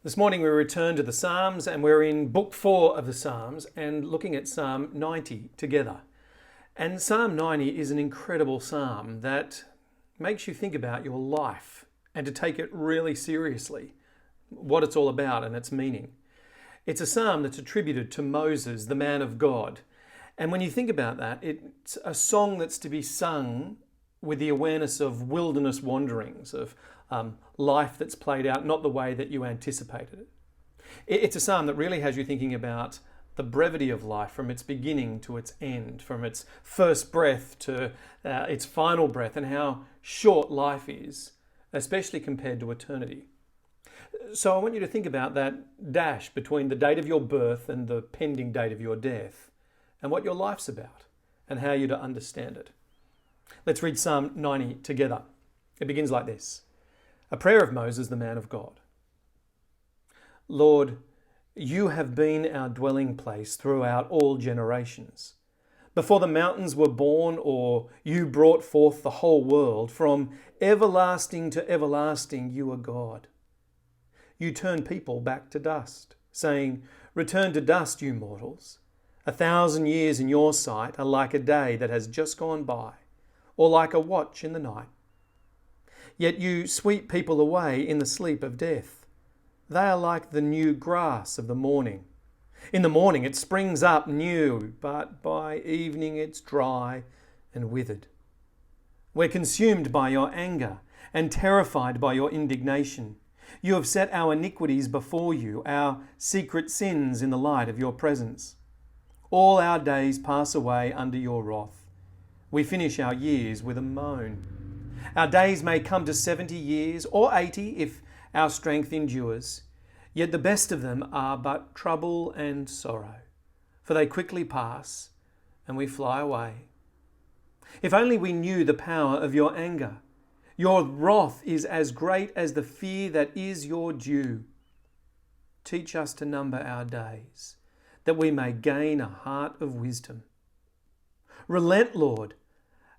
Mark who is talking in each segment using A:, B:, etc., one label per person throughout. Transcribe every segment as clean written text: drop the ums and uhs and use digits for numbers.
A: This morning we returned to the Psalms and we're in book 4 of the Psalms and looking at Psalm 90 together. And Psalm 90 is an incredible psalm that makes you think about your life and to take it really seriously, what it's all about and its meaning. It's a psalm that's attributed to Moses, the man of God. And when you think about that, it's a song that's to be sung with the awareness of wilderness wanderings, of life that's played out not the way that you anticipated it. It's a psalm that really has you thinking about the brevity of life from its beginning to its end, from its first breath to its final breath, and how short life is, especially compared to eternity. So I want you to think about that dash between the date of your birth and the pending date of your death, and what your life's about, and how you're to understand it. Let's read Psalm 90 together. It begins like this. A prayer of Moses, the man of God. Lord, you have been our dwelling place throughout all generations. Before the mountains were born, or you brought forth the whole world, from everlasting to everlasting you are God. You turn people back to dust, saying, return to dust, you mortals. 1,000 years in your sight are like a day that has just gone by, or like a watch in the night. Yet you sweep people away in the sleep of death. They are like the new grass of the morning. In the morning it springs up new, but by evening it's dry and withered. We're consumed by your anger and terrified by your indignation. You have set our iniquities before you, our secret sins in the light of your presence. All our days pass away under your wrath. We finish our years with a moan. Our days may come to 70 years or 80 if our strength endures. Yet the best of them are but trouble and sorrow, for they quickly pass and we fly away. If only we knew the power of your anger. Your wrath is as great as the fear that is your due. Teach us to number our days, that we may gain a heart of wisdom. Relent, Lord.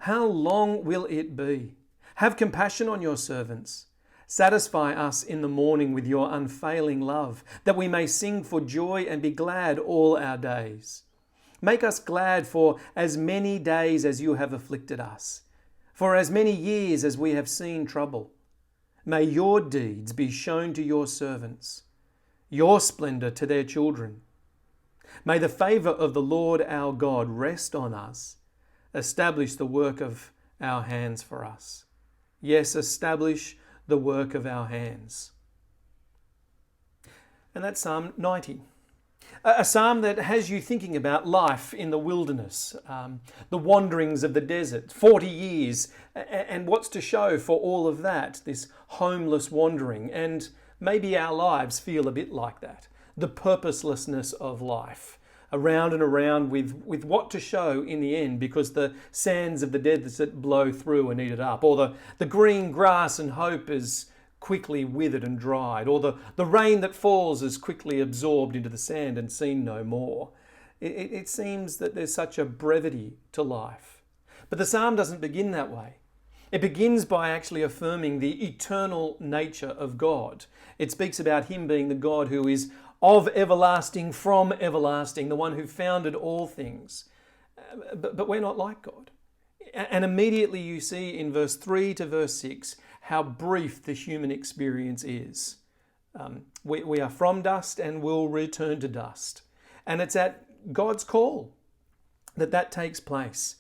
A: How long will it be? Have compassion on your servants. Satisfy us in the morning with your unfailing love, that we may sing for joy and be glad all our days. Make us glad for as many days as you have afflicted us, for as many years as we have seen trouble. May your deeds be shown to your servants, your splendour to their children. May the favour of the Lord our God rest on us. Establish the work of our hands for us. Yes, establish the work of our hands. And that's Psalm 90. A psalm that has you thinking about life in the wilderness, the wanderings of the desert, 40 years, and what's to show for all of that, this homeless wandering. And maybe our lives feel a bit like that, the purposelessness of life. Around and around with what to show in the end, because the sands of the desert blow through and eat it up, or the green grass and hope is quickly withered and dried, or the rain that falls is quickly absorbed into the sand and seen no more. It seems that there's such a brevity to life. But the psalm doesn't begin that way. It begins by actually affirming the eternal nature of God. It speaks about him being the God who is of everlasting, from everlasting, the one who founded all things. But we're not like God. And immediately you see in verse 3 to verse 6 how brief the human experience is. We are from dust and will return to dust. And it's at God's call that takes place.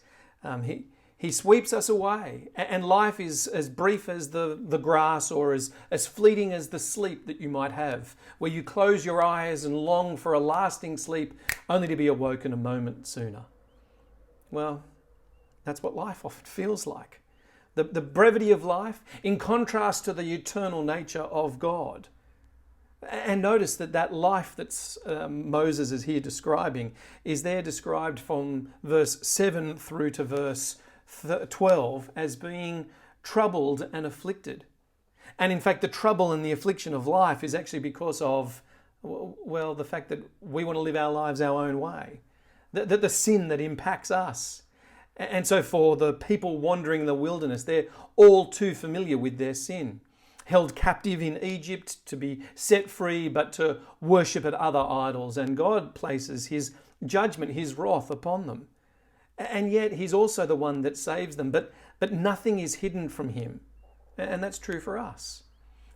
A: He sweeps us away, and life is as brief as the grass, or as fleeting as the sleep that you might have, where you close your eyes and long for a lasting sleep only to be awoken a moment sooner. Well, that's what life often feels like. The brevity of life in contrast to the eternal nature of God. And notice that life that Moses is here describing is there described from verse 7 through to verse 12 as being troubled and afflicted. And in fact, the trouble and the affliction of life is actually because of, well, the fact that we want to live our lives our own way. The sin that impacts us. And so for the people wandering in the wilderness, they're all too familiar with their sin. held captive in Egypt, to be set free, but to worship at other idols. And God places his judgment, his wrath upon them. And yet he's also the one that saves them. But nothing is hidden from him. And that's true for us.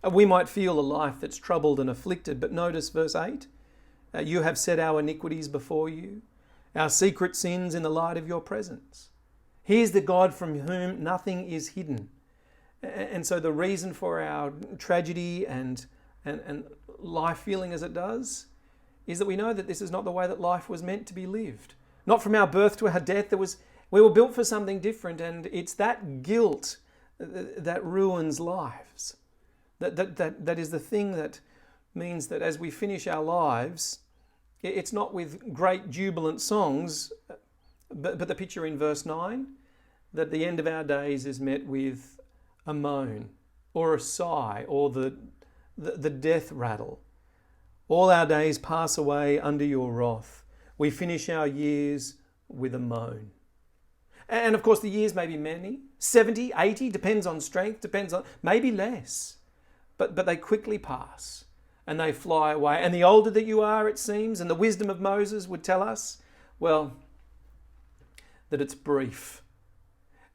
A: We might feel a life that's troubled and afflicted, but notice verse 8. You have set our iniquities before you, our secret sins in the light of your presence. He is the God from whom nothing is hidden. And so the reason for our tragedy and life feeling as it does is that we know that this is not the way that life was meant to be lived. Not from our birth to our death. We were built for something different, and it's that guilt that ruins lives. That is the thing that means that as we finish our lives, it's not with great jubilant songs, but the picture in verse 9, that the end of our days is met with a moan or a sigh or the death rattle. All our days pass away under your wrath. We finish our years with a moan. And of course the years may be many, 70, 80, depends on strength, depends on, maybe less. But they quickly pass and they fly away. And the older that you are, it seems, and the wisdom of Moses would tell us, well, that it's brief.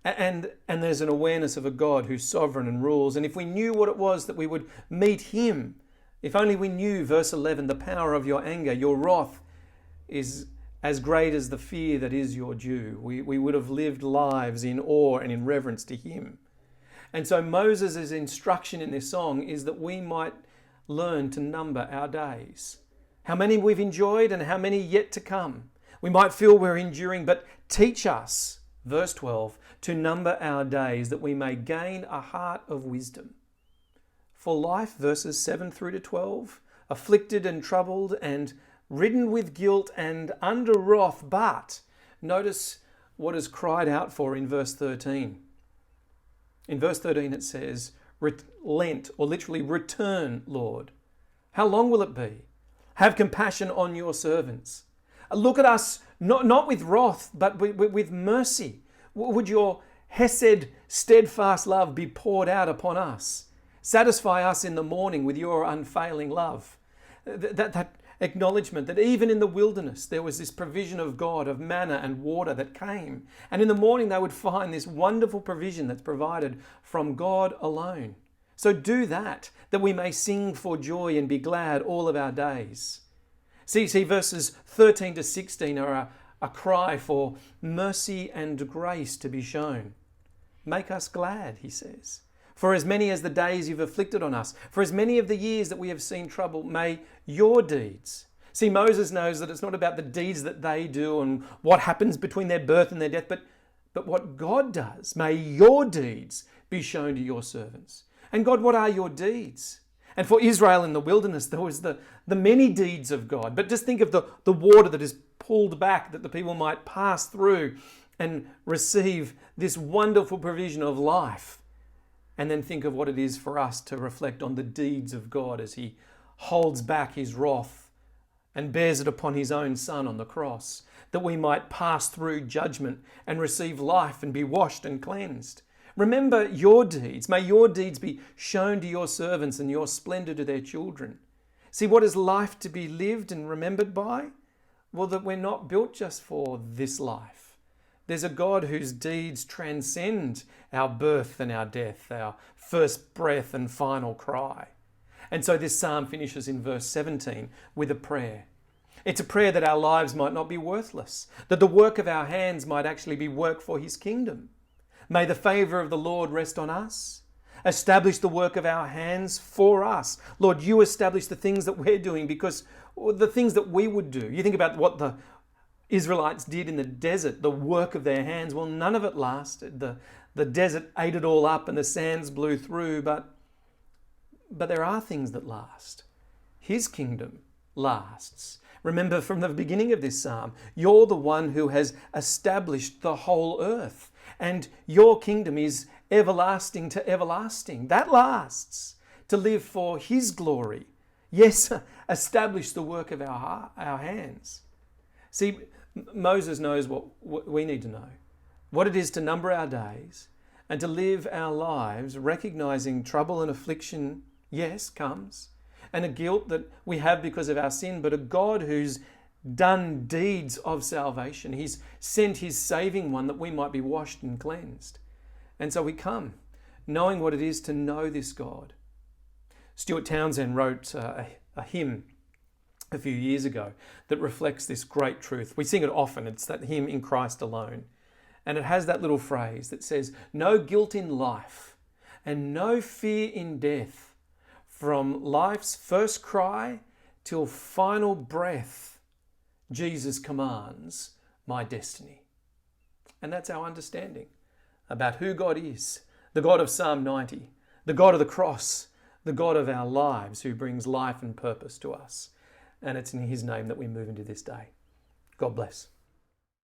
A: And there's an awareness of a God who's sovereign and rules. And if we knew what it was that we would meet him, if only we knew, verse 11, the power of your anger, your wrath is as great as the fear that is your due. We would have lived lives in awe and in reverence to him. And so Moses' instruction in this song is that we might learn to number our days. How many we've enjoyed and how many yet to come. We might feel we're enduring, but teach us, verse 12, to number our days that we may gain a heart of wisdom. For life, verses 7 through to 12, afflicted and troubled and ridden with guilt and under wrath, but notice what is cried out for in verse 13. In verse 13 it says, relent, or literally return, Lord. How long will it be? Have compassion on your servants. Look at us, not with wrath, but with mercy. Would your hesed, steadfast love be poured out upon us? Satisfy us in the morning with your unfailing love. That acknowledgement that even in the wilderness there was this provision of God, of manna and water that came. And in the morning they would find this wonderful provision that's provided from God alone. So do that we may sing for joy and be glad all of our days. See, verses 13 to 16 are a cry for mercy and grace to be shown. Make us glad, he says. For as many as the days you've afflicted on us, for as many of the years that we have seen trouble, may your deeds. See, Moses knows that it's not about the deeds that they do and what happens between their birth and their death, but what God does. May your deeds be shown to your servants. And God, what are your deeds? And for Israel in the wilderness, there was the many deeds of God. But just think of the water that is pulled back that the people might pass through and receive this wonderful provision of life. And then think of what it is for us to reflect on the deeds of God as he holds back his wrath and bears it upon his own Son on the cross, that we might pass through judgment and receive life and be washed and cleansed. Remember your deeds. May your deeds be shown to your servants and your splendor to their children. See, what is life to be lived and remembered by? Well, that we're not built just for this life. There's a God whose deeds transcend our birth and our death, our first breath and final cry. And so this psalm finishes in verse 17 with a prayer. It's a prayer that our lives might not be worthless, that the work of our hands might actually be work for his kingdom. May the favour of the Lord rest on us. Establish the work of our hands for us. Lord, you establish the things that we're doing because the things that we would do. You think about what the Israelites did in the desert, the work of their hands. Well, none of it lasted. The desert ate it all up and the sands blew through, but there are things that last. His kingdom lasts. Remember from the beginning of this psalm, you're the one who has established the whole earth, and your kingdom is everlasting to everlasting. That lasts, to live for his glory. Yes, establish the work of our hands. See, Moses knows what we need to know, what it is to number our days, and to live our lives recognizing trouble and affliction, yes, comes, and a guilt that we have because of our sin, but a God who's done deeds of salvation. He's sent his saving one that we might be washed and cleansed. And so we come knowing what it is to know this God. Stuart Townsend wrote a hymn a few years ago that reflects this great truth. We sing it often. It's that hymn, In Christ Alone. And it has that little phrase that says, no guilt in life and no fear in death, from life's first cry till final breath, Jesus commands my destiny. And that's our understanding about who God is, the God of Psalm 90, the God of the cross, the God of our lives who brings life and purpose to us. And it's in his name that we move into this day. God bless.